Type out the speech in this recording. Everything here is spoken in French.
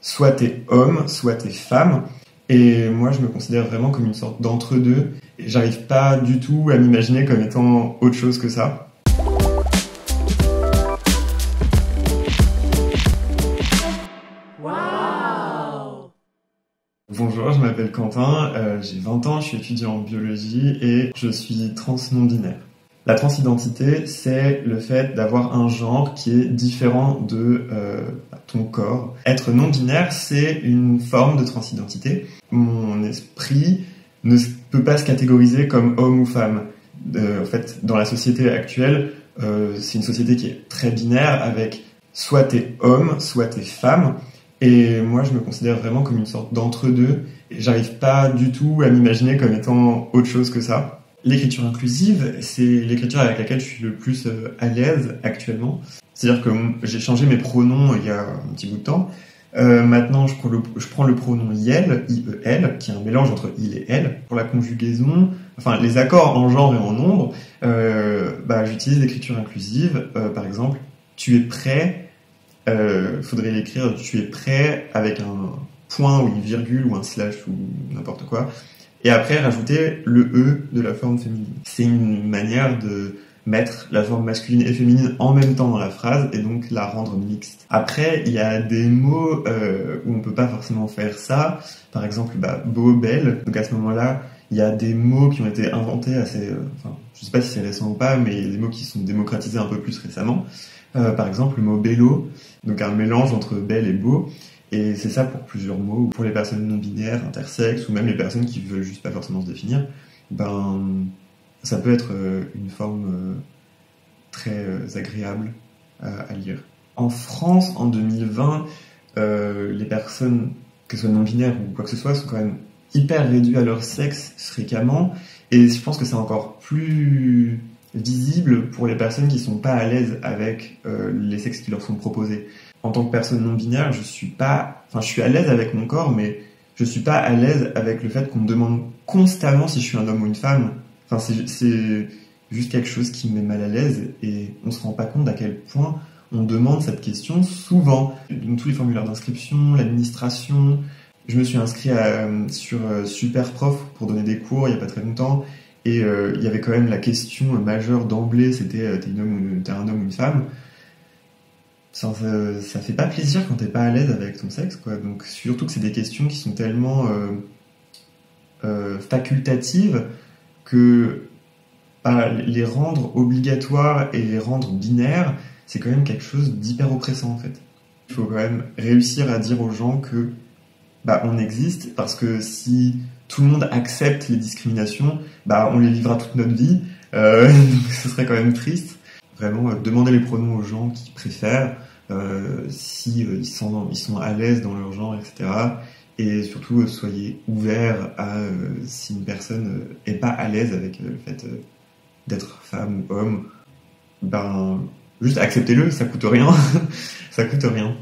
soit t'es homme, soit t'es femme. Et moi, je me considère vraiment comme une sorte d'entre-deux. Et j'arrive pas du tout à m'imaginer comme étant autre chose que ça. Wow! Bonjour, je m'appelle Quentin, j'ai 20 ans, je suis étudiant en biologie et je suis trans non-binaire. La transidentité, c'est le fait d'avoir un genre qui est différent de ton corps. Être non-binaire, c'est une forme de transidentité. Mon esprit ne peut pas se catégoriser comme homme ou femme. En fait, dans la société actuelle, c'est une société qui est très binaire avec soit t'es homme, soit t'es femme. Et moi, je me considère vraiment comme une sorte d'entre-deux. Et j'arrive pas du tout à m'imaginer comme étant autre chose que ça. L'écriture inclusive, c'est l'écriture avec laquelle je suis le plus à l'aise actuellement. C'est-à-dire que j'ai changé mes pronoms il y a un petit bout de temps. Maintenant, je prends le pronom IEL, I-E-L, qui est un mélange entre il et elle. Pour la conjugaison, enfin les accords en genre et en nombre, j'utilise l'écriture inclusive. Par exemple, tu es prêt, faudrait l'écrire tu es prêt avec un point ou une virgule ou un slash ou n'importe quoi. Et après, rajouter le E de la forme féminine. C'est une manière de mettre la forme masculine et féminine en même temps dans la phrase et donc la rendre mixte. Après, il y a des mots où on peut pas forcément faire ça. Par exemple, beau, belle. Donc à ce moment-là, il y a des mots qui ont été inventés assez... je sais pas si c'est récent ou pas, mais il y a des mots qui sont démocratisés un peu plus récemment. Par exemple, le mot bello, donc un mélange entre belle et beau. Et c'est ça pour plusieurs mots. Pour les personnes non-binaires, intersexes, ou même les personnes qui veulent juste pas forcément se définir, ça peut être une forme très agréable à lire. En France, en 2020, les personnes, que ce soit non-binaires ou quoi que ce soit, sont quand même hyper réduites à leur sexe fréquemment. Et je pense que c'est encore plus visible pour les personnes qui sont pas à l'aise avec les sexes qui leur sont proposés. En tant que personne non binaire, je suis à l'aise avec mon corps, mais je suis pas à l'aise avec le fait qu'on me demande constamment si je suis un homme ou une femme. C'est juste quelque chose qui me met mal à l'aise et on se rend pas compte à quel point on demande cette question souvent. Dans tous les formulaires d'inscription, l'administration, je me suis inscrit sur Superprof pour donner des cours il y a pas très longtemps et il y avait quand même la question majeure d'emblée, c'était t'es un homme ou une femme. Ça fait pas plaisir quand t'es pas à l'aise avec ton sexe, quoi. Donc surtout que c'est des questions qui sont tellement facultatives que les rendre obligatoires et les rendre binaires, c'est quand même quelque chose d'hyper oppressant en fait. Il faut quand même réussir à dire aux gens que on existe, parce que si tout le monde accepte les discriminations, on les vivra toute notre vie. Donc ce serait quand même triste. Vraiment, demander les pronoms aux gens qui préfèrent, si ils sont à l'aise dans leur genre, etc. Et surtout, soyez ouverts à si une personne est pas à l'aise avec le fait d'être femme ou homme, juste acceptez-le, ça coûte rien. Ça coûte rien.